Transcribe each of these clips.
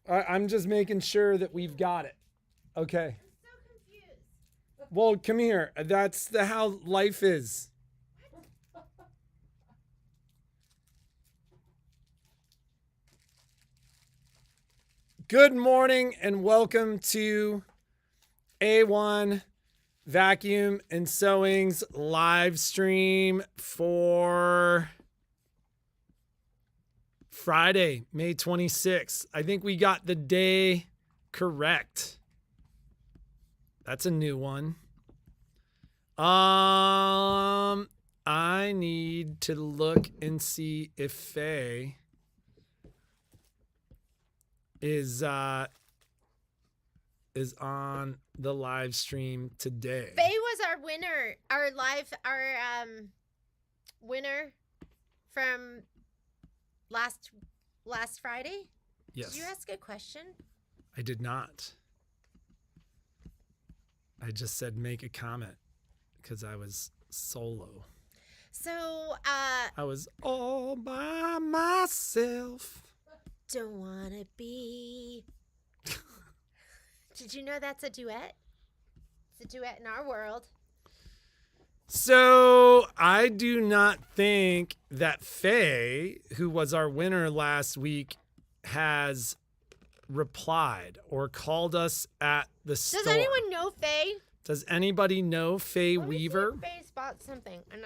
I'm just making sure that we've got it. Okay. I'm so confused. Well, come here. That's how life is. Good morning and welcome to A1 Vacuum and Sewing's live stream for Friday, May 26th. I think we got the day correct. That's a new one. I need to look and see if Faye is on the live stream today. Faye was our winner, our winner from last Friday. Yes. Did you ask a question? I did not. I just said make a comment because I was solo. So, I was all by myself. don't wanna be. Did you know that's a duet? It's a duet in our world. So I do not think that Faye, who was our winner last week, has replied or called us at the store. Does anyone know Faye? Does anybody know Faye Let me see if Weaver? Faye's bought something, and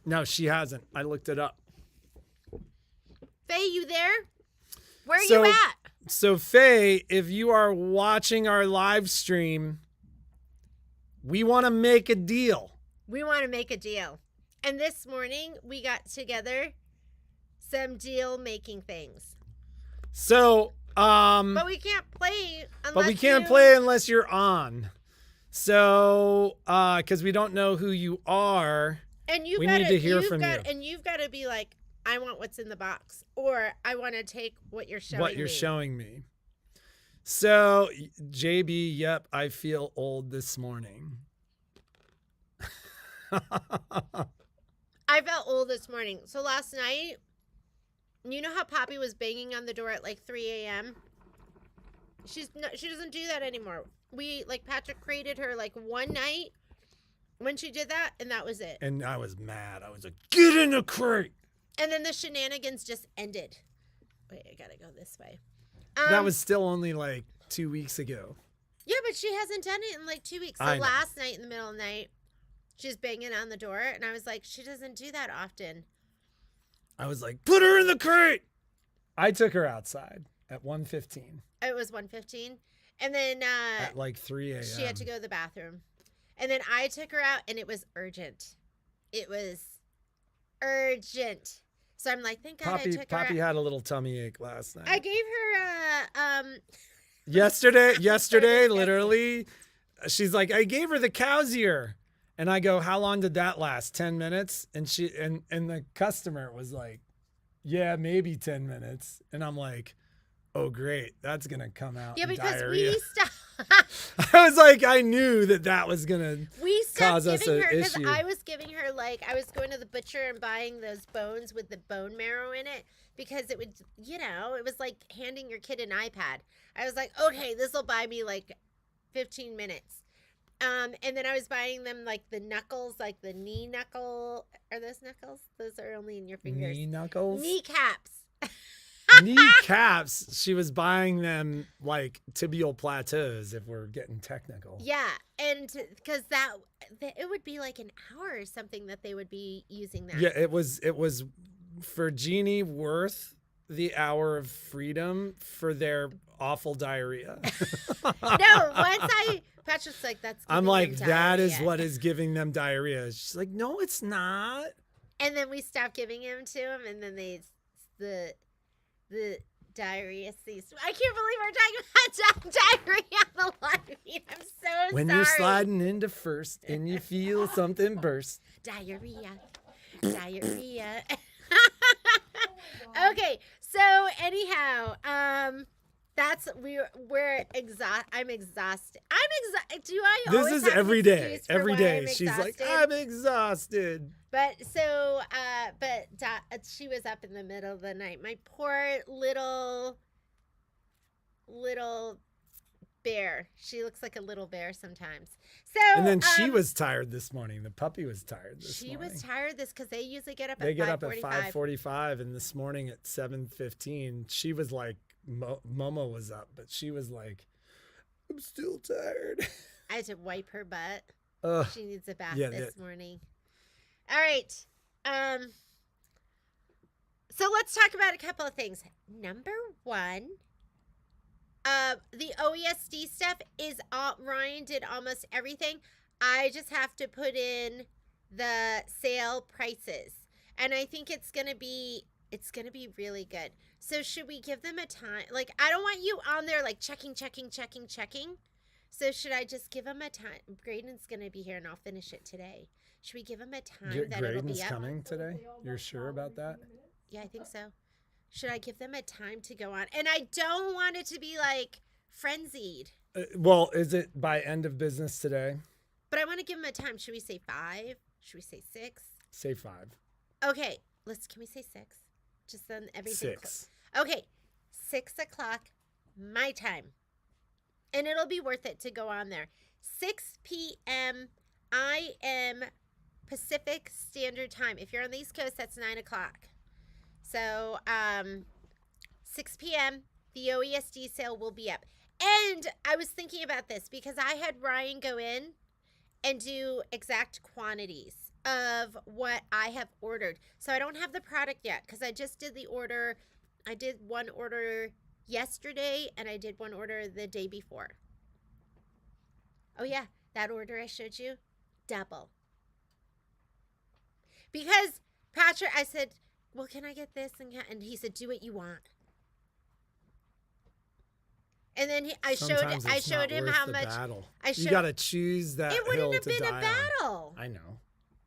No, she hasn't. I looked it up. Faye, you there? Where are So- you at? So Faye, if you are watching our live stream, we want to make a deal. We want to make a deal. And this morning we got together some deal making things. So, But we can't play unless but we can't play unless you're on. So, because we don't know who you are. And we need to hear from you. And you've got to be like, I want what's in the box, or I want to take what you're showing What you're me. showing me. So, JB, yep, I feel old this morning. I felt old this morning. So last night, you know how Poppy was banging on the door at like 3 a.m.? She doesn't do that anymore. Patrick created her like one night when she did that, and that was it. And I was mad. I was like, get in the crate. And then the shenanigans just ended. Wait, I gotta go this way. That was still only like 2 weeks ago. Yeah, but she hasn't done it in like 2 weeks. So I know. last night in the middle of the night, she's banging on the door, and I was like, she doesn't do that often. I was like, put her in the crate. I took her outside at 1:15. It was 1:15, and then At like 3 a.m. she had to go to the bathroom, and then I took her out, and it was urgent. It was urgent. So I'm like, thank God I took her Poppy out. had a little tummy ache last night. I gave her Yesterday, literally, she's like, I gave her the cow's ear. And I go, how long did that last? 10 minutes? And the customer was like, yeah, maybe 10 minutes. And I'm like, oh, great. That's going to come out in because diarrhea. we stopped. I was like, I knew that was going to We stopped cause us giving an her because issue. I was giving her I was going to the butcher and buying those bones with the bone marrow in it because it would, it was like handing your kid an iPad. I was like, okay, this will buy me like 15 minutes. And then I was buying them like the knuckles, like the knee knuckle. Are those knuckles? Those are only in your fingers. Knee knuckles? Kneecaps. Kneecaps. She was buying them like tibial plateaus if we're getting technical. Yeah, and because it would be like an hour or something that they would be using that. Yeah, it was for Jeannie worth the hour of freedom for their awful diarrhea. No, Patrick's like, that's giving I'm like, them that is diarrhea. what is giving them diarrhea. She's like, no, it's not. And then we stopped giving him to him, and then the diarrhea ceased. I can't believe we're talking about diarrhea on the live feed. I'm so sorry. When you're sliding into first and you feel something burst. Diarrhea. Okay, so anyhow, I'm exhausted. Do I This always is have an every day. excuse for Every why day. I'm She's like, exhausted? I'm exhausted. But she was up in the middle of the night. My poor little little bear. She looks like a little bear sometimes. So And then she was tired this morning. The puppy was tired this she morning. was tired because they usually get up They at 5:45. get up at 5:45, and this morning at 7:15, she was like, Momo was up, but she was like, I'm still tired. I had to wipe her butt. Ugh. She needs a bath Yeah, this morning. All right. So let's talk about a couple of things. Number one, the OESD stuff is all, Ryan did almost everything. I just have to put in the sale prices, and I think it's gonna be really good. So should we give them a time? Like, I don't want you on there like checking. So should I just give them a time? Graydon's gonna be here, and I'll finish it today. Should we give him a time that it'll be Graydon's up? coming today? You're sure about that? Yeah, I think so. Should I give them a time to go on? And I don't want it to be like frenzied. Well, is it by end of business today? But I want to give them a time. Should we say 5? Should we say 6? Say 5. Okay, can we say 6? Just then everything. 6. Okay, 6 o'clock my time. And it'll be worth it to go on there. 6 p.m. I am Pacific Standard Time. If you're on the East Coast, that's 9 o'clock. So 6 p.m., the OESD sale will be up. And I was thinking about this because I had Ryan go in and do exact quantities of what I have ordered. So I don't have the product yet because I just did the order. I did one order yesterday and I did one order the day before. Oh yeah, that order I showed you, double. Because Patrick, I said, well, can I get this? And he said, do what you want. And then I showed him how much. You got to choose that. It wouldn't have been a battle. I know.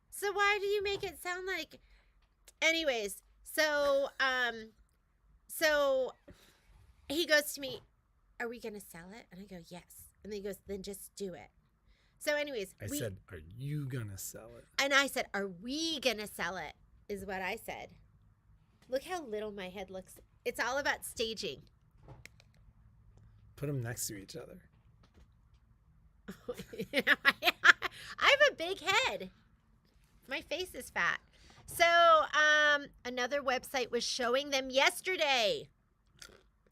So why do you make it sound like? Anyways, so he goes to me, "Are we gonna sell it?" And I go, "Yes." And then he goes, "Then just do it." So anyways, I said, "Are you gonna sell it?" And I said, "Are we gonna sell it?" Is what I said. Look how little my head looks. It's all about staging. Put them next to each other. I have a big head. My face is fat. So another website was showing them yesterday.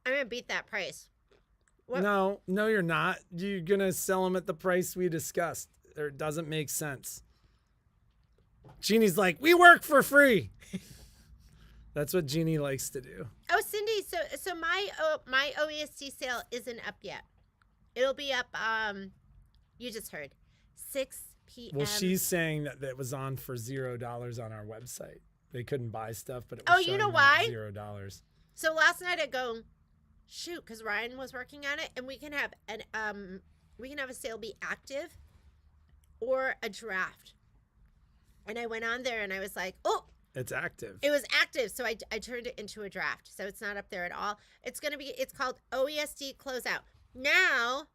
I'm going to beat that price. What? No, you're not. You're going to sell them at the price we discussed. It doesn't make sense. Jeannie's like, we work for free. That's what Jeannie likes to do. Oh, Cindy, so my OESD sale isn't up yet. It'll be up, you just heard, 6 p.m. Well, she's saying that it was on for $0 on our website. They couldn't buy stuff, but it was you know why? $0. So last night I go, shoot, because Ryan was working on it, and we can have a sale be active or a draft. And I went on there and I was like, oh, it's active. It was active, so I turned it into a draft. So it's not up there at all. It's called OESD Closeout. Now,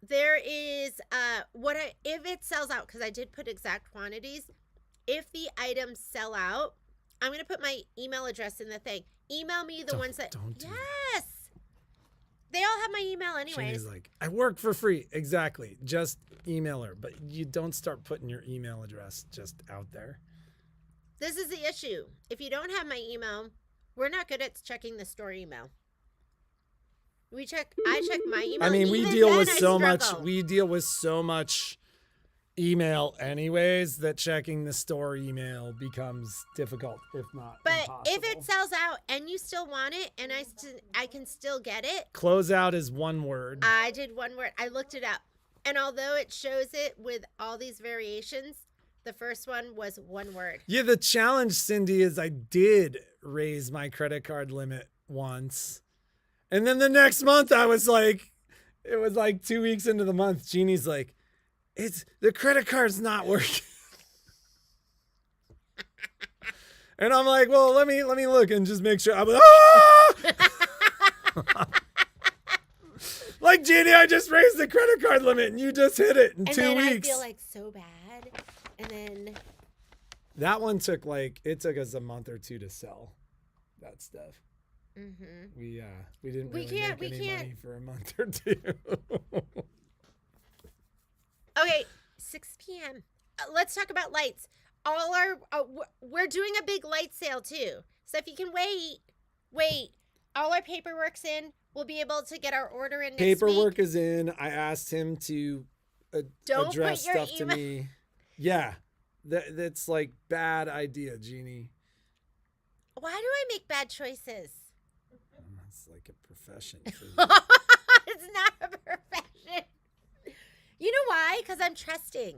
there is if it sells out, because I did put exact quantities. If the items sell out, I'm gonna put my email address in the thing. Email me the ones that don't do yes. They all have my email anyways. Jeannie's like, I work for free. Exactly. Just email her. But you don't start putting your email address just out there. This is the issue. If you don't have my email, we're not good at checking the store email. I check my email. I mean, we deal with so much email anyways that checking the store email becomes difficult, if not impossible. If it sells out and you still want it and I can still get it. Closeout is one word. I did one word. I looked it up. And although it shows it with all these variations, the first one was one word. Yeah, the challenge, Cindy, is I did raise my credit card limit once. And then the next month it was like 2 weeks into the month, Jeannie's like, the credit card's not working. And I'm like, well, let me look and just make sure. I'm like, ah! Like, Jeannie, I just raised the credit card limit and you just hit it in 2 weeks. I feel like so bad. And then that one took us a month or two to sell that stuff. Mm-hmm. We didn't We really can't. make We any can't. money for a month or two. Okay, 6 p.m. Let's talk about lights. All our we're doing a big light sale too. So if you can wait. All our paperwork's in. We'll be able to get our order in next Paperwork week. is in. I asked him to Don't address put your stuff to email. me. Yeah, that's like bad idea, Jeannie. Why do I make bad choices? It's like a profession for you. It's not a profession. You know why? Because I'm trusting.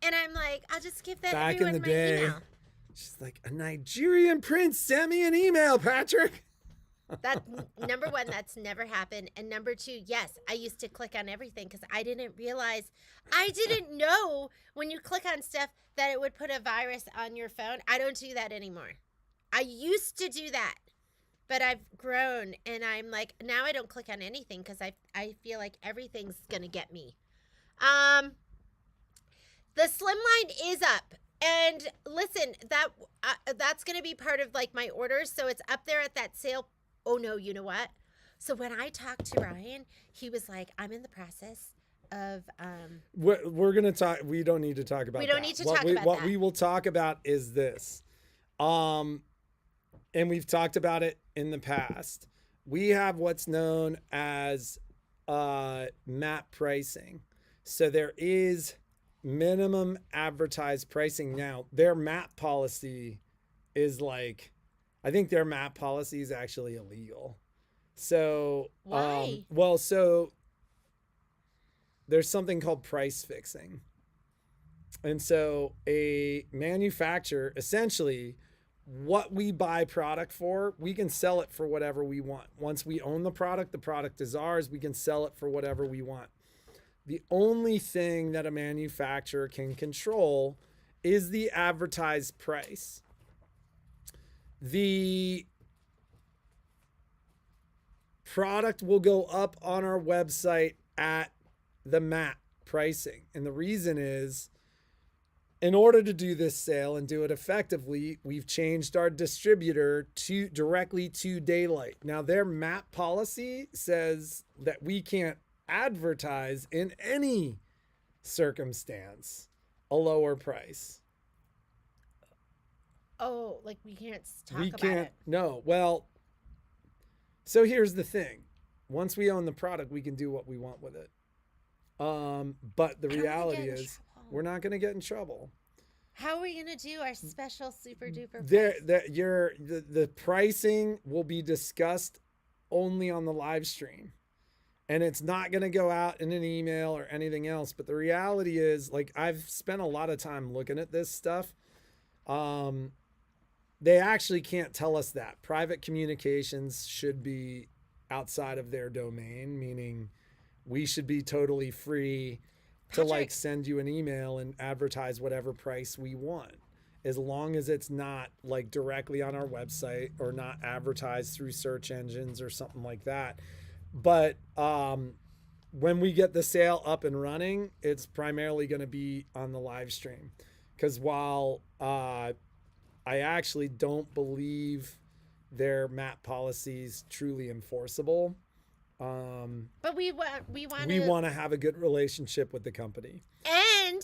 And I'm like, I'll just give that Back in everyone the my day, email. she's like, a Nigerian prince sent me an email, Patrick. That number one, that's never happened. And number two, yes, I used to click on everything because I didn't know when you click on stuff that it would put a virus on your phone. I don't do that anymore. I used to do that, but I've grown and I'm like, now I don't click on anything because I feel like everything's gonna get me. The slim line is up. And listen, that's going to be part of like my orders. So it's up there at that sale. Oh no, you know what? So when I talked to Ryan, he was like, I'm in the process of We're gonna talk. We don't need to talk about. We don't that. need to what talk we, about what that. we will talk about is this, and we've talked about it in the past. We have what's known as map pricing. So there is minimum advertised pricing. Now their map policy is like, I think their map policy is actually illegal. So Why? so there's something called price fixing. And so a manufacturer, essentially, what we buy product for, we can sell it for whatever we want. Once we own the product is ours. We can sell it for whatever we want. The only thing that a manufacturer can control is the advertised price. The product will go up on our website at the map pricing. And the reason is, in order to do this sale and do it effectively, we've changed our distributor directly to Daylight. Now, their map policy says that we can't advertise in any circumstance a lower price. Oh, like we can't talk We about can't. it. No. Well, so here's the thing. Once we own the product, we can do what we want with it. But the reality is, we're not going to get in trouble. How are we going to do our special super duper price? The pricing will be discussed only on the live stream. And it's not going to go out in an email or anything else. But the reality is, like, I've spent a lot of time looking at this stuff. They actually can't tell us that. Private communications should be outside of their domain, meaning we should be totally free to like send you an email and advertise whatever price we want, as long as it's not like directly on our website or not advertised through search engines or something like that. But when we get the sale up and running, it's primarily going to be on the live stream, because while I actually don't believe their map policies truly enforceable. But we want to have a good relationship with the company, and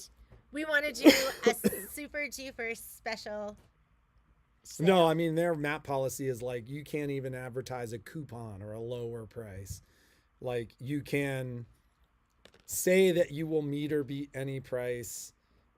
we want to do a super duper special sale. No, I mean, their map policy is like, you can't even advertise a coupon or a lower price. Like, you can say that you will meet or beat any price.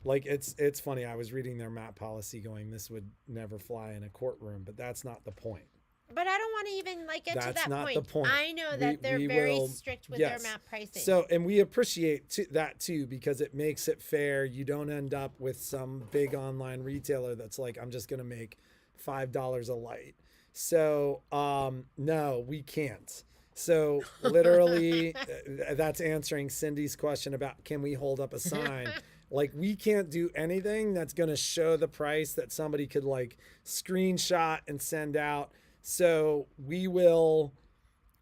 Like, it's funny. I was reading their map policy going, this would never fly in a courtroom, but that's not the point. But I don't want to even like get to That's that not point. the point. I know that they're very strict with their yes. map pricing. So, and we appreciate that too, because it makes it fair. You don't end up with some big online retailer that's like, I'm just going to make $5 a light. So, no, we can't. So literally that's answering Cindy's question about, can we hold up a sign? Like, we can't do anything that's going to show the price that somebody could like screenshot and send out. So we will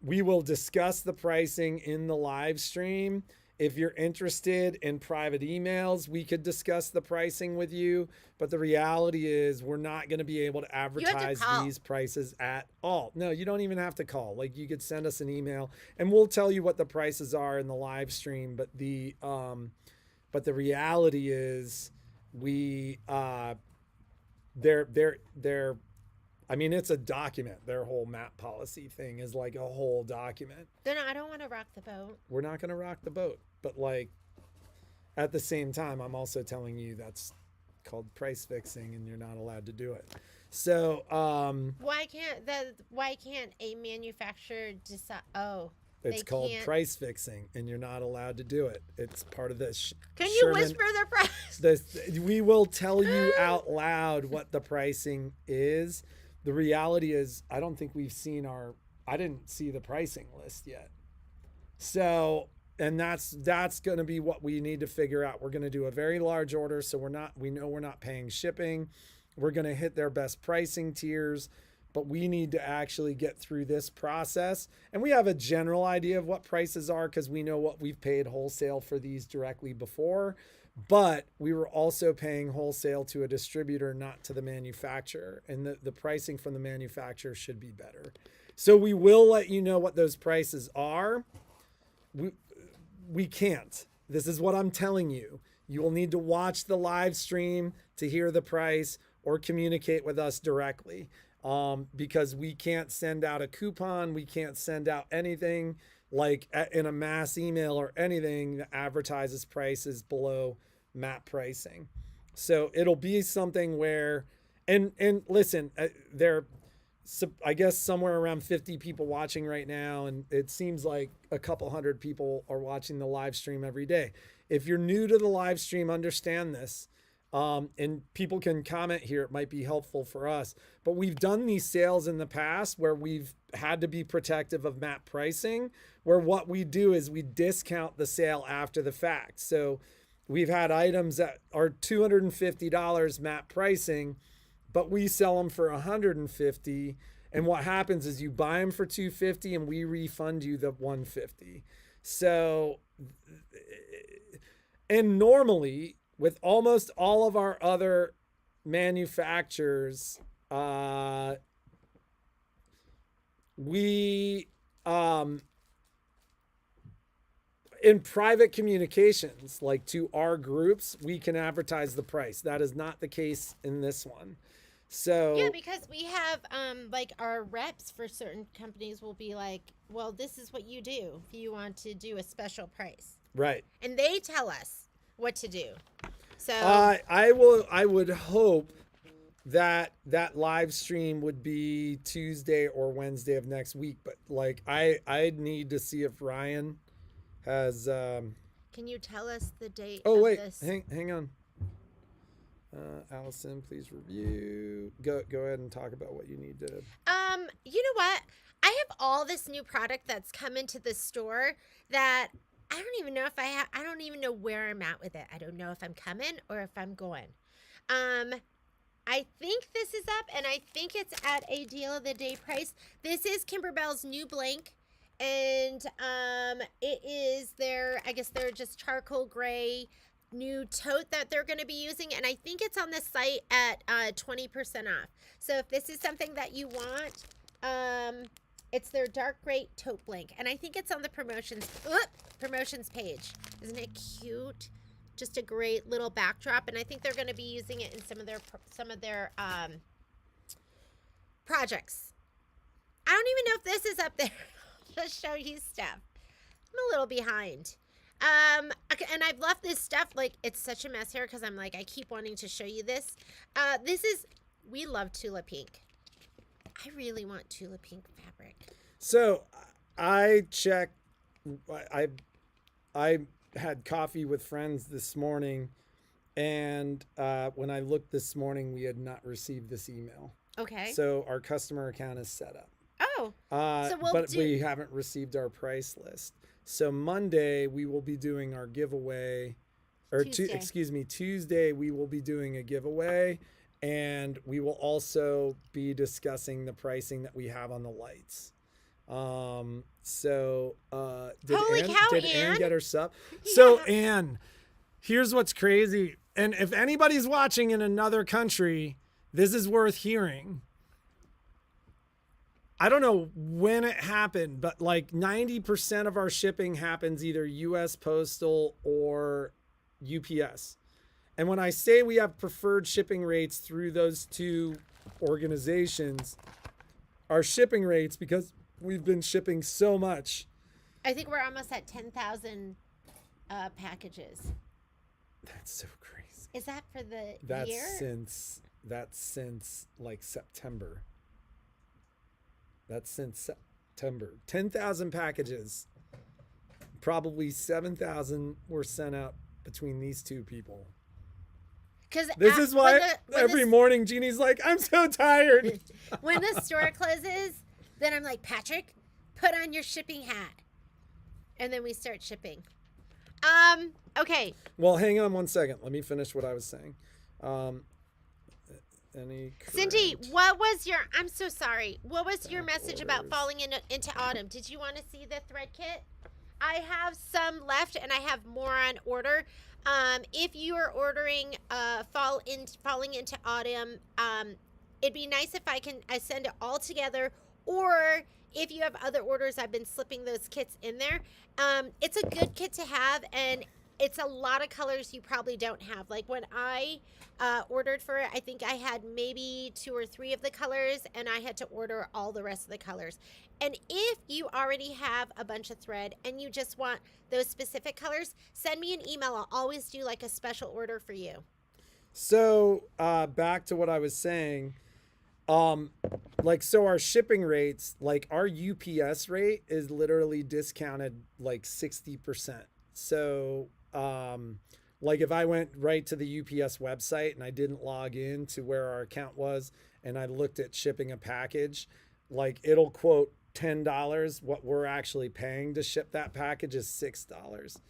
discuss the pricing in the live stream. If you're interested in private emails, we could discuss the pricing with you. But the reality is we're not going to be able to advertise call. these prices at all. No, you don't even have to call. Like, you could send us an email and we'll tell you what the prices are in the live stream. But the reality is we they're I mean, it's a document. Their whole map policy thing is like a whole document. No, I don't want to rock the boat. We're not going to rock the boat. But like, at the same time, I'm also telling you that's called price fixing and you're not allowed to do it. So why can't a manufacturer decide? Oh, it's called price fixing and you're not allowed to do it. It's part of this. Can you whisper the price? We will tell you out loud what the pricing is. The reality is, I don't think we've seen I didn't see the pricing list yet. So, and that's going to be what we need to figure out. We're going to do a very large order. So we know we're not paying shipping. We're going to hit their best pricing tiers, but we need to actually get through this process. And we have a general idea of what prices are because we know what we've paid wholesale for these directly before. But we were also paying wholesale to a distributor, not to the manufacturer. And the pricing from the manufacturer should be better. So we will let you know what those prices are. We can't. This is what I'm telling you. You will need to watch the live stream to hear the price or communicate with us directly. Because we can't send out a coupon. We can't send out anything like in a mass email or anything that advertises prices below map pricing. So it'll be something where, and listen, I guess somewhere around 50 people watching right now, and it seems like a couple hundred people are watching the live stream every day. If you're new to the live stream, understand this. And people can comment here. It might be helpful for us, but we've done these sales in the past where we've had to be protective of map pricing, where what we do is we discount the sale after the fact. So we've had items that are $250 map pricing, but we sell them for $150. And what happens is you buy them for $250 and we refund you the $150. So, and normally, with almost all of our other manufacturers, we in private communications, like to our groups, we can advertise the price. That is not the case in this one. So yeah, because we have like our reps for certain companies will be like, well, this is what you do if you want to do a special price. Right. And they tell us what to do. So I would hope that live stream would be Tuesday or Wednesday of next week, but like I need to see if Ryan has can you tell us the date oh of wait this? hang on, Allison, please review. Go ahead and talk about what you need to. You know what, I have all this new product that's come into the store that I don't even know if I don't even know where I'm at with it. I don't know if I'm coming or if I'm going. I think this is up, and I think it's at a deal of the day price. This is Kimberbell's new blank, and it is I guess they're just charcoal gray new tote that they're going to be using, and I think it's on the site at 20% off. So if this is something that you want, it's their dark gray tote blank, and I think it's on the promotions page. Isn't it cute? Just a great little backdrop, and I think they're going to be using it in some of their projects. I don't even know if this is up there. I'll just show you stuff. I'm a little behind. And I've left this stuff, like, it's such a mess here because I'm like, I keep wanting to show you this. We love Tula Pink. I really want Tula Pink fabric. So I had coffee with friends this morning, and when I looked this morning, we had not received this email. Okay. So our customer account is set up. Oh. We haven't received our price list. So Monday we will be doing our giveaway, or Tuesday we will be doing a giveaway, and we will also be discussing the pricing that we have on the lights. Holy cow, Did Ann. Ann get her sub? So Yeah. Ann, here's what's crazy. And if anybody's watching in another country, this is worth hearing. I don't know when it happened, but like 90% of our shipping happens either US Postal or UPS. And when I say we have preferred shipping rates through those two organizations, our shipping rates, because we've been shipping so much. I think we're almost at 10,000 packages. That's so crazy. Is that for the That's year? since like September. That's since September. 10,000 packages. Probably 7,000 were sent out between these two people. This is why every morning Jeannie's like, I'm so tired. When the store closes, then I'm like, Patrick, put on your shipping hat. And then we start shipping. Okay. Well, hang on one second. Let me finish what I was saying. Cindy, what was your, I'm so sorry. What was your message about falling into autumn? Did you want to see the thread kit? I have some left and I have more on order. If you are ordering falling into autumn, it'd be nice if I send it all together, or if you have other orders, I've been slipping those kits in there. It's a good kit to have, and it's a lot of colors you probably don't have. Like when I ordered for it, I think I had maybe 2 or 3 of the colors, and I had to order all the rest of the colors. And if you already have a bunch of thread and you just want those specific colors, send me an email. I'll always do like a special order for you. So back to what I was saying. So our shipping rates, like our UPS rate is literally discounted like 60%. So like if I went right to the UPS website and I didn't log in to where our account was and I looked at shipping a package, like it'll quote $10. What we're actually paying to ship that package is $6.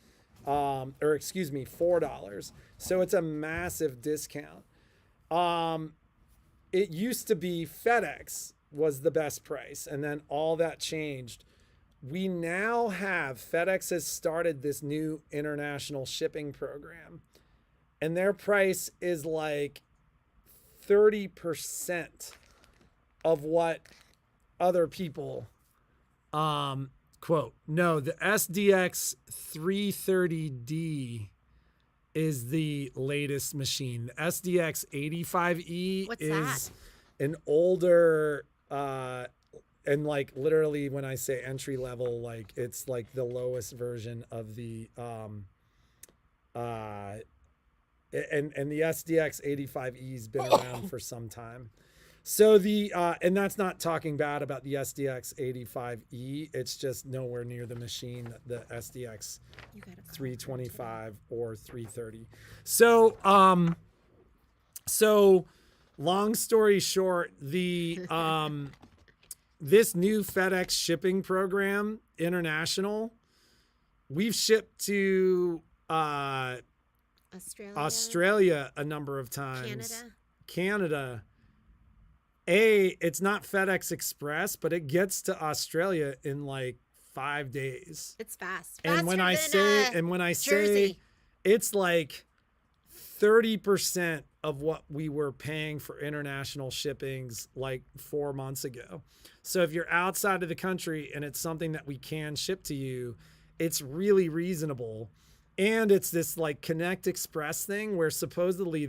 Or excuse me, $4. So it's a massive discount. It used to be FedEx was the best price, and then all that changed. We now have, FedEx has started this new international shipping program, and their price is like 30% of what other people quote. No, the SDX 330D is the latest machine. The SDX 85E is an older and like literally when I say entry level, like it's like the lowest version of the and the SDX 85E's been around for some time. So the and that's not talking bad about the SDX 85E. It's just nowhere near the machine, the SDX 325 or 330. So so long story short, the this new FedEx shipping program, international, we've shipped to Australia a number of times. Canada. It's not FedEx Express, but it gets to Australia in like 5 days. It's fast. And when I say it's like 30% of what we were paying for international shippings like 4 months ago. So if you're outside of the country and it's something that we can ship to you, it's really reasonable. And it's this like Connect Express thing where supposedly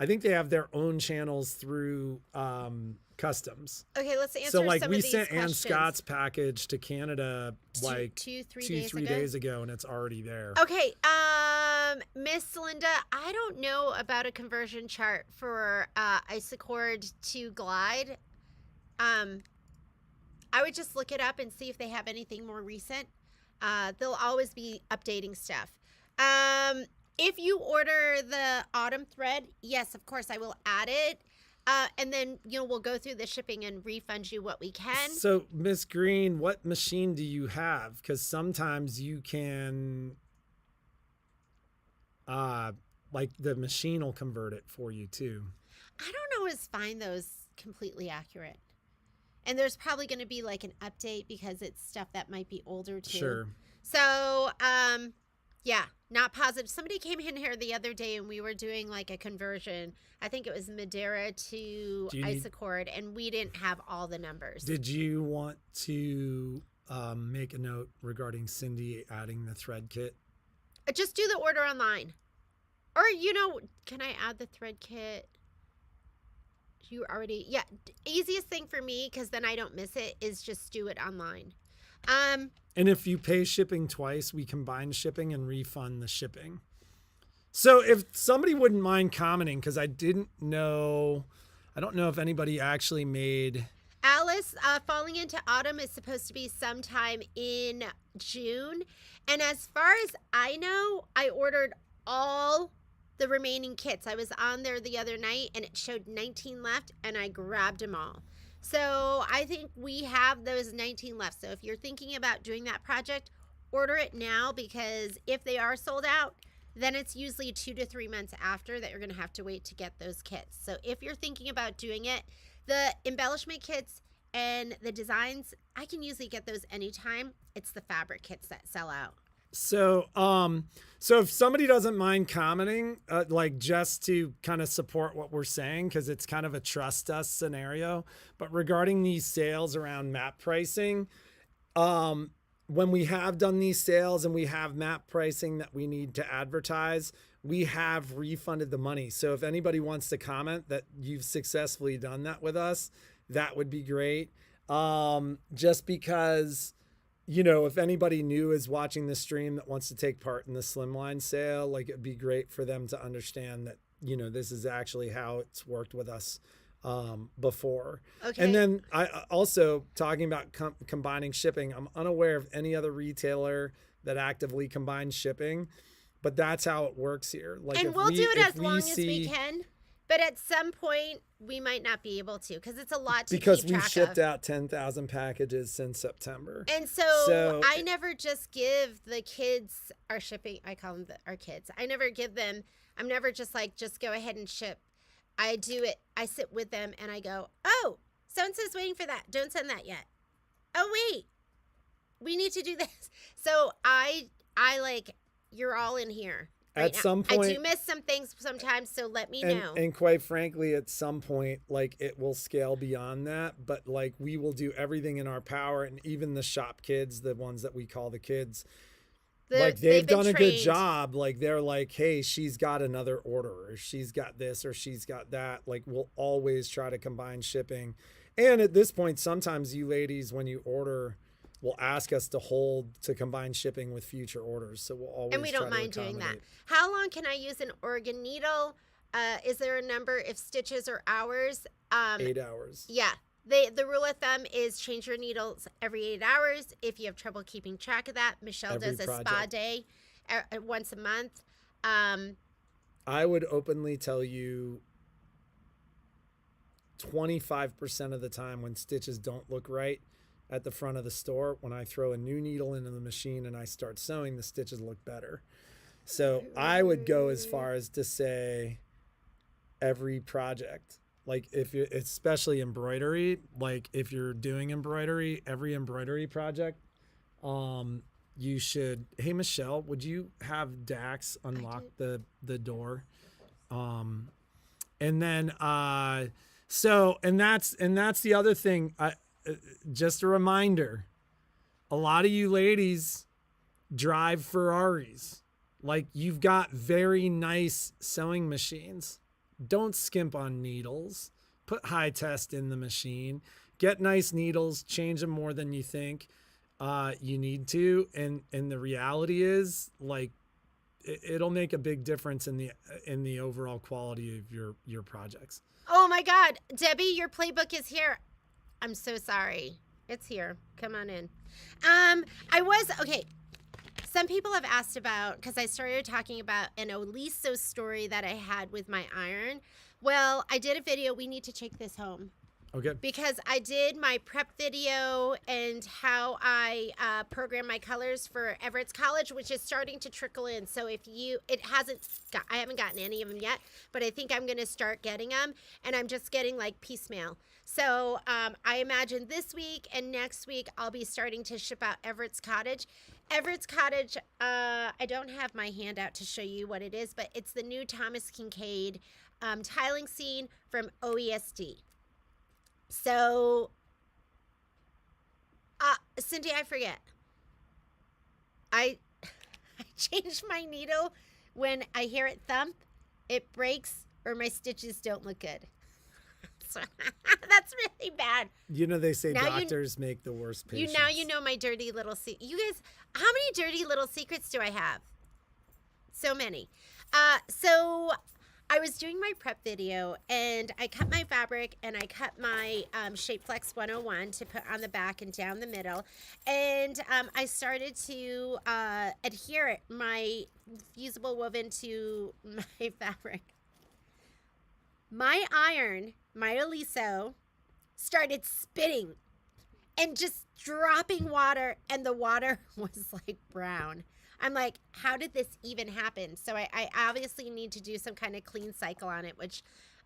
I think they have their own channels through customs. Okay, let's answer so like some we of these sent questions. Ann Scott's package to Canada like 2-3 days ago, and it's already there. Okay, Miss Linda, I don't know about a conversion chart for Isacord to Glide. I would just look it up and see if they have anything more recent. They'll always be updating stuff. If you order the autumn thread, yes, of course, I will add it. And then, we'll go through the shipping and refund you what we can. So, Miss Green, what machine do you have? Because sometimes you can, like the machine will convert it for you too. I don't always find those completely accurate. And there's probably going to be like an update because it's stuff that might be older too. Sure. So, yeah, not positive. Somebody came in here the other day and we were doing like a conversion. I think it was Madeira to Isacord, and we didn't have all the numbers. Did you want to make a note regarding Cindy adding the thread kit? Just do the order online. Or, you know, can I add the thread kit? You already, yeah. Easiest thing for me, because then I don't miss it, is just do it online. And if you pay shipping twice, we combine shipping and refund the shipping. So if somebody wouldn't mind commenting, because I don't know if anybody actually made. Alice, falling into autumn is supposed to be sometime in June. And as far as I know, I ordered all the remaining kits. I was on there the other night and it showed 19 left and I grabbed them all. So I think we have those 19 left. So if you're thinking about doing that project, order it now, because if they are sold out, then it's usually 2 to 3 months after that you're going to have to wait to get those kits. So if you're thinking about doing it, the embellishment kits and the designs, I can usually get those anytime. It's the fabric kits that sell out. So, so if somebody doesn't mind commenting, like just to kind of support what we're saying, because it's kind of a trust us scenario, but regarding these sales around map pricing, when we have done these sales and we have map pricing that we need to advertise, we have refunded the money. So if anybody wants to comment that you've successfully done that with us, that would be great. Just because, you know, if anybody new is watching the stream that wants to take part in the Slimline sale, like it'd be great for them to understand that, you know, this is actually how it's worked with us before. Okay. And then I also talking about combining shipping. I'm unaware of any other retailer that actively combines shipping, but that's how it works here. Like, and we'll do it as long as we can. But at some point, we might not be able to, because it's a lot to keep track of. Because we've shipped out 10,000 packages since September. And so I never just give the kids our shipping. I call them our kids. I never give them. I'm never just like, just go ahead and ship. I do it. I sit with them and I go, oh, so-and-so's waiting for that. Don't send that yet. Oh, wait. We need to do this. So I like, you're all in here. Right at now. Some point, I do miss some things sometimes, so let me know. And quite frankly, at some point, like it will scale beyond that. But like we will do everything in our power, and even the shop kids, the ones that we call the kids, like they've done a good job. Like they're like, hey, she's got another order, or she's got this, or she's got that. Like we'll always try to combine shipping. And at this point, sometimes you ladies, when you order, will ask us to combine shipping with future orders. So we'll always and we don't mind doing that. How long can I use an Oregon needle? Is there a number if stitches or hours? 8 hours. Yeah. The rule of thumb is change your needles every 8 hours. If you have trouble keeping track of that, Michelle does a spa day once a month. I would openly tell you 25% of the time when stitches don't look right at the front of the store, when I throw a new needle into the machine and I start sewing, the stitches look better. So I would go as far as to say every project, like if you, especially embroidery, like if you're doing embroidery, every embroidery project, you should, hey, Michelle, would you have Dax unlock the door? And then, so, and that's the other thing. Just a reminder, a lot of you ladies drive Ferraris. Like you've got very nice sewing machines. Don't skimp on needles. Put high test in the machine. Get nice needles. Change them more than you think you need to. And the reality is, like, it'll make a big difference in the overall quality of your projects. Oh my God, Debbie, your playbook is here. I'm so sorry. It's here. Come on in. Okay. Some people have asked about, because I started talking about an Oliso story that I had with my iron. Well, I did a video. We need to take this home. Okay. Because I did my prep video and how I program my colors for Everett's College, which is starting to trickle in. So I haven't gotten any of them yet, but I think I'm going to start getting them, and I'm just getting like piecemeal. So I imagine this week and next week I'll be starting to ship out Everett's Cottage. Everett's Cottage, I don't have my handout to show you what it is, but it's the new Thomas Kincaid tiling scene from OESD. So, Cindy, I forget. I change my needle when I hear it thump, it breaks, or my stitches don't look good. So, that's really bad. You know, they say doctors make the worst patients. Now you know my dirty little secret. You guys, how many dirty little secrets do I have? So many. So I was doing my prep video, and I cut my fabric, and I cut my Shapeflex 101 to put on the back and down the middle, and I started to adhere my fusible woven to my fabric. My iron, my Aliso, started spitting and just dropping water, and the water was like brown. I'm like, how did this even happen? So I obviously need to do some kind of clean cycle on it, which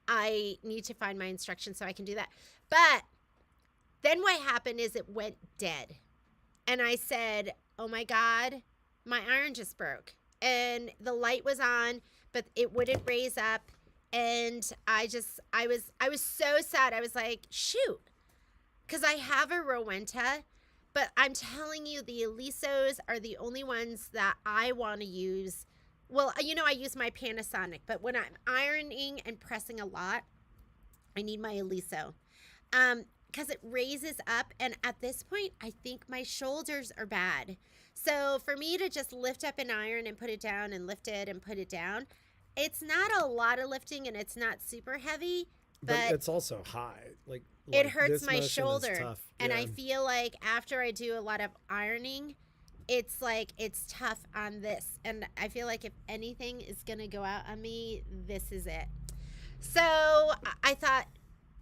I need to find my instructions so I can do that. But then what happened is it went dead. And I said, oh my God, my iron just broke. And the light was on, but it wouldn't raise up. And I was so sad. I was like, shoot, because I have a Rowenta. But I'm telling you, the Alisos are the only ones that I want to use. Well, you know, I use my Panasonic, but when I'm ironing and pressing a lot, I need my Aliso. Because it raises up, and at this point, I think my shoulders are bad. So for me to just lift up an iron and put it down and lift it and put it down, it's not a lot of lifting, and it's not super heavy. But it's also high. Like it hurts my shoulder. And yeah. I feel like after I do a lot of ironing, it's like it's tough on this. And I feel like if anything is going to go out on me, this is it. So I thought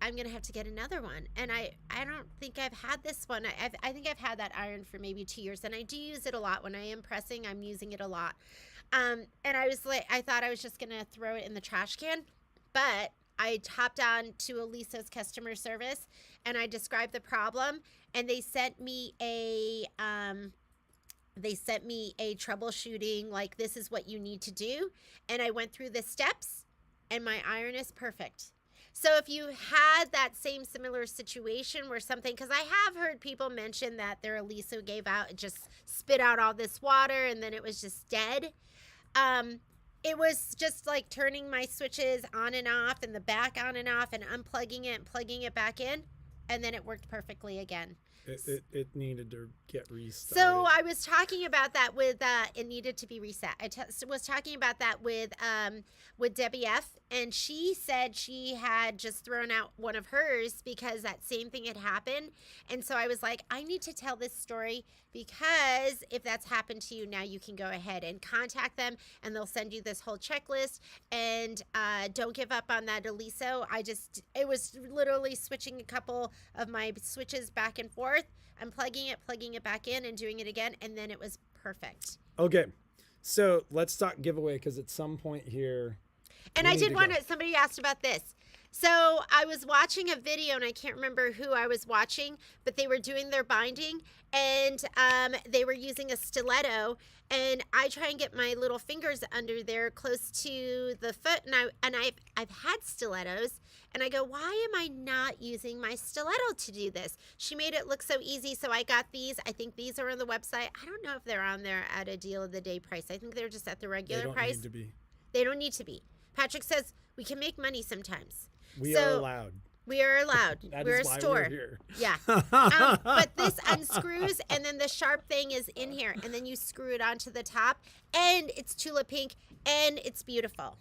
I'm going to have to get another one. And I don't think I've had this one. I think I've had that iron for maybe 2 years. And I do use it a lot. When I am pressing, I'm using it a lot. And I thought I was just going to throw it in the trash can. But I hopped on to Elisa's customer service, and I described the problem, and they sent me a troubleshooting, like, this is what you need to do. And I went through the steps, and my iron is perfect. So if you had that same similar situation where something, because I have heard people mention that their Elisa gave out, it just spit out all this water, and then it was just dead. It was just like turning my switches on and off, and the back on and off, and unplugging it and plugging it back in, and then it worked perfectly again. It needed to get restarted. So I was talking about that with it needed to be reset. I was talking about that with Debbie F, and she said she had just thrown out one of hers because that same thing had happened. And so I was like, I need to tell this story, because if that's happened to you, now you can go ahead and contact them, and they'll send you this whole checklist. And don't give up on that Aliso. It was literally switching a couple of my switches back and forth. I'm plugging it back in, and doing it again, and then it was perfect. Okay, so let's talk giveaway, because at some point here, and I did want to. Somebody asked about this. So I was watching a video, and I can't remember who I was watching, but they were doing their binding, and they were using a stiletto, and I try and get my little fingers under there close to the foot, and I've had stilettos, and I go, why am I not using my stiletto to do this? She made it look so easy, so I got these. I think these are on the website. I don't know if they're on there at a deal of the day price. I think they're just at the regular price. They don't need to be. They don't need to be. Patrick says we can make money sometimes. We are allowed. We are allowed. We're a store. We're here. Yeah. But this unscrews, and then the sharp thing is in here, and then you screw it onto the top, and it's tulip pink, and it's beautiful.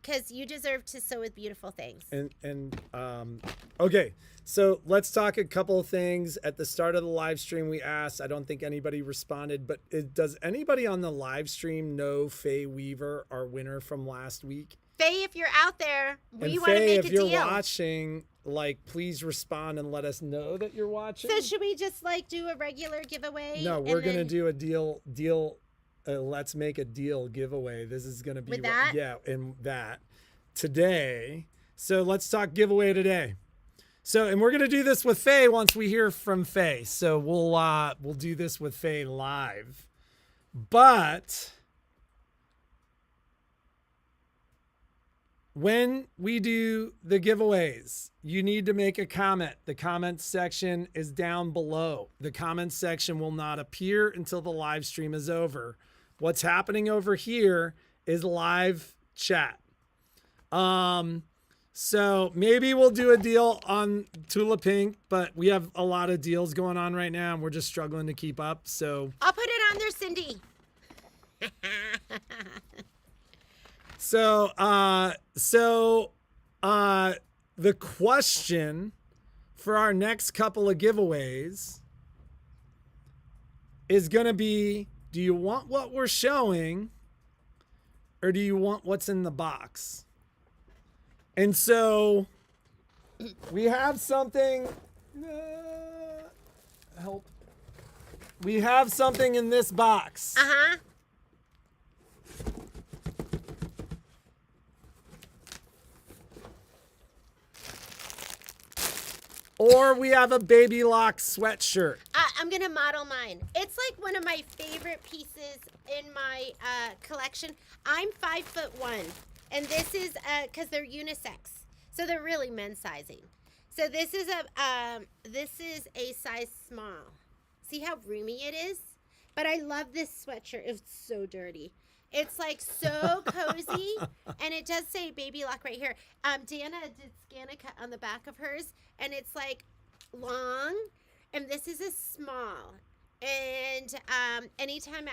Because you deserve to sew with beautiful things. Okay, so let's talk a couple of things. At the start of the live stream, we asked, I don't think anybody responded, but does anybody on the live stream know Faye Weaver, our winner from last week? Faye, if you're out there, we want to Faye, make a deal. if you're watching, like, please respond and let us know that you're watching. So should we just like do a regular giveaway? No, we're gonna do a deal. Let's make a deal giveaway. This is gonna be With that? Yeah, and that today. So let's talk giveaway today. So, and we're gonna do this with Faye once we hear from Faye. So we'll do this with Faye live. But when we do the giveaways, you need to make a comment. The comment section is down below. The comment section will not appear until the live stream is over. What's happening over here is live chat. So maybe we'll do a deal on Tula Pink, but we have a lot of deals going on right now and we're just struggling to keep up. So I'll put it on there, Cindy. The question for our next couple of giveaways is going to be, do you want what we're showing or do you want what's in the box? And so we have something, help. We have something in this box. Uh-huh. Or we have a Baby Lock sweatshirt. I'm going to model mine. It's like one of my favorite pieces in my collection. I'm 5'1", and this is because they're unisex, so they're really men's sizing. So this is a size small. See how roomy it is? But I love this sweatshirt. It's so dirty. It's like so cozy, and it does say Baby Lock right here. Dana did Scanica on the back of hers, and it's like long, and this is a small. And anytime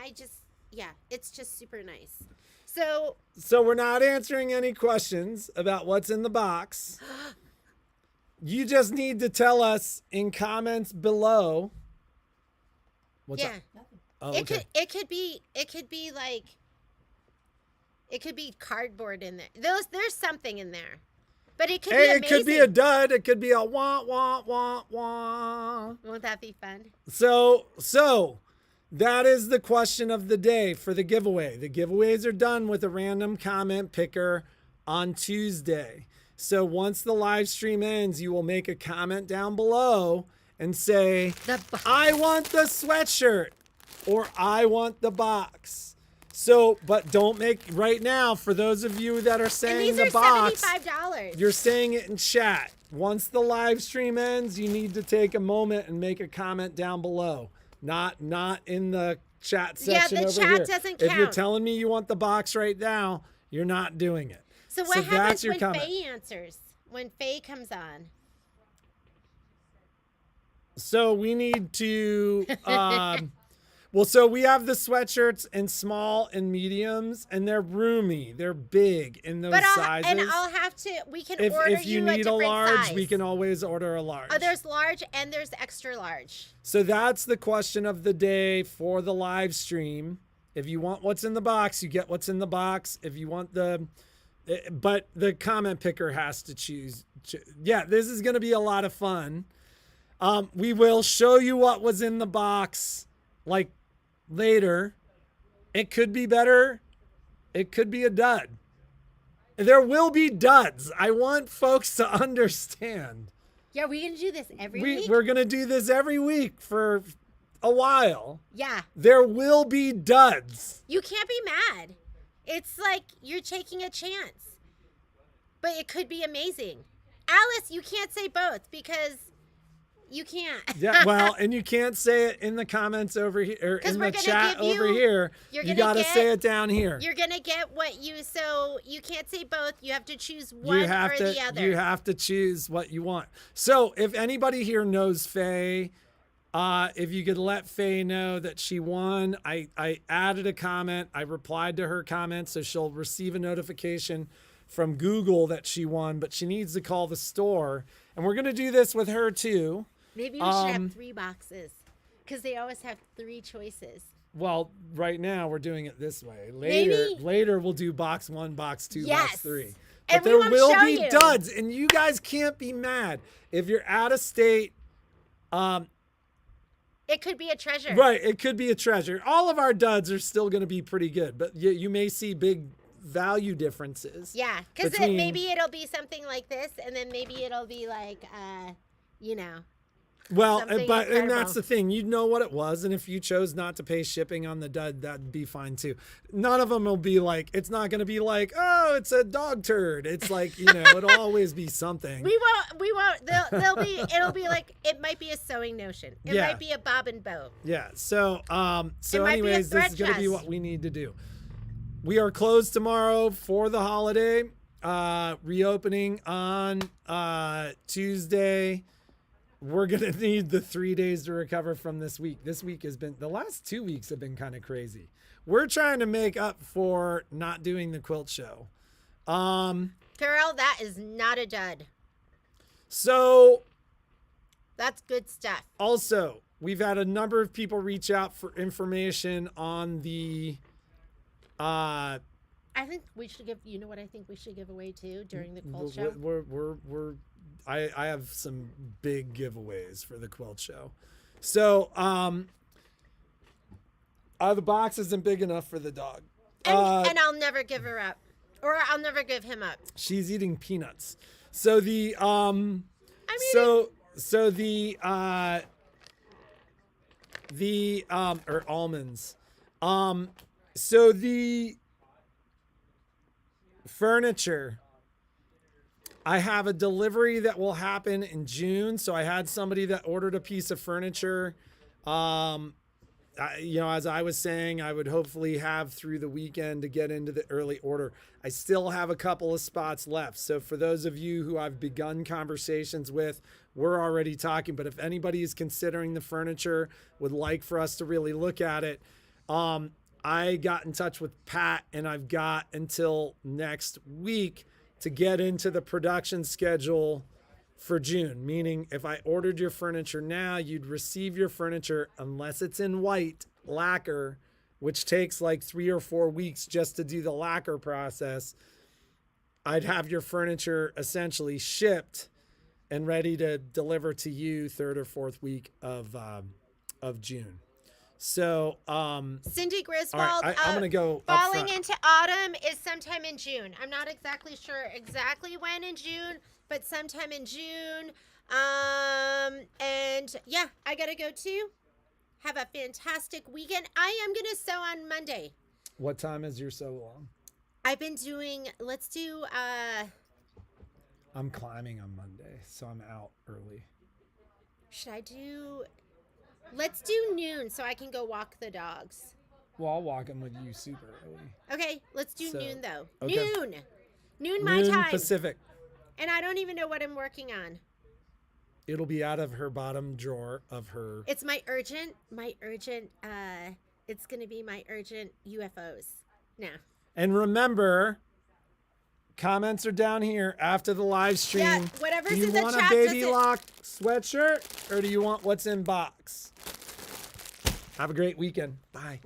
it's just super nice. So we're not answering any questions about what's in the box. You just need to tell us in comments below. What's up? Oh, okay. It could be like. It could be cardboard in there. There's something in there. But it could be amazing. It could be a dud. It could be a wah, wah, wah, wah. Won't that be fun? So that is the question of the day for the giveaway. The giveaways are done with a random comment picker on Tuesday. So once the live stream ends, you will make a comment down below and say, I want the sweatshirt or I want the box. So, but don't make right now, for those of you that are saying the box, $75. You're saying it in chat. Once the live stream ends, you need to take a moment and make a comment down below. Not in the chat section over here. Yeah, the chat doesn't count. If you're telling me you want the box right now, you're not doing it. So what happens when Faye answers? When Faye comes on? So we need to... Well, so we have the sweatshirts in small and mediums, and they're roomy. They're big in those sizes. And I'll have to, we can order if you need a large, size. we can always order a large. Oh, there's large and there's extra large. So that's the question of the day for the live stream. If you want what's in the box, you get what's in the box. If you want but the comment picker has to choose. Yeah, this is going to be a lot of fun. We will show you what was in the box, like, later. It could be better. It could be a dud. There will be duds. I want folks to understand. Yeah, we're going to do this every week? We're going to do this every week for a while. Yeah. There will be duds. You can't be mad. It's like you're taking a chance. But it could be amazing. Alice, you can't say both because you can't. Yeah, well, and you can't say it in the comments over here, or in the chat over here. You got to say it down here. You're going to get so you can't say both. You have to choose one or the other. You have to choose what you want. So if anybody here knows Faye, if you could let Faye know that she won. I added a comment. I replied to her comment, so she'll receive a notification from Google that she won, but she needs to call the store. And we're going to do this with her too. Maybe we should have 3 boxes because they always have 3 choices. Well, right now we're doing it this way. Later we'll do box 1, box 2, box 3. And But we there won't will show be you. duds, and you guys can't be mad if you're out of state. It could be a treasure. Right, it could be a treasure. All of our duds are still going to be pretty good, but you may see big value differences. Yeah, because between- maybe it'll be something like this, and then maybe it'll be like, you know. Well, something and incredible. that's the thing. You'd know what it was, and if you chose not to pay shipping on the dud, that'd be fine too. None of them will be like, it's not going to be like, oh, it's a dog turd. It's like, it'll always be something. We won't. It'll be like, it might be a sewing notion. It Yeah. might be a bob and bow. Yeah. So might be a anyways, this is thread going to be chest. what we need to do. We are closed tomorrow for the holiday. Reopening on Tuesday. We're going to need the 3 days to recover from this week. This week the last 2 weeks have been kind of crazy. We're trying to make up for not doing the quilt show. Girl, that is not a dud. So That's good stuff. also, we've had a number of people reach out for information on the, I think we should give, you know what I think we should give away too during the quilt show? I have some big giveaways for the quilt show. So, the box isn't big enough for the dog. And I'll never give her up. Or I'll never give him up. She's eating peanuts. So the or almonds. So the furniture, I have a delivery that will happen in June. So I had somebody that ordered a piece of furniture. As I was saying, I would hopefully have through the weekend to get into the early order. I still have a couple of spots left. So for those of you who I've begun conversations with, we're already talking. But if anybody is considering the furniture, would like for us to really look at it, I got in touch with Pat, and I've got until next week to get into the production schedule for June. Meaning if I ordered your furniture now, you'd receive your furniture unless it's in white lacquer, which takes like 3 or 4 weeks just to do the lacquer process. I'd have your furniture essentially shipped and ready to deliver to you 3rd or 4th week of June. So, Cindy Griswold, all right, I'm gonna go up falling front. into autumn is sometime in June. I'm not exactly sure exactly when in June, but sometime in June. And yeah, I gotta go too. Have a fantastic weekend. I am gonna sew on Monday. What time is your sew along? I've been doing. Let's do. I'm climbing on Monday, so I'm out early. Should I do? Let's do noon so I can go walk the dogs. Well, I'll walk them with you super early. Okay, let's do So, noon though. okay. Noon my Noon time. Pacific. And I don't even know what I'm working on. It'll be out of her bottom drawer of her. It's my urgent, it's going to be my urgent UFOs. Now. And remember, comments are down here after the live stream. Yeah, whatever's do you in the want chat a baby doesn't- lock sweatshirt or do you want what's in box? Have a great weekend. Bye.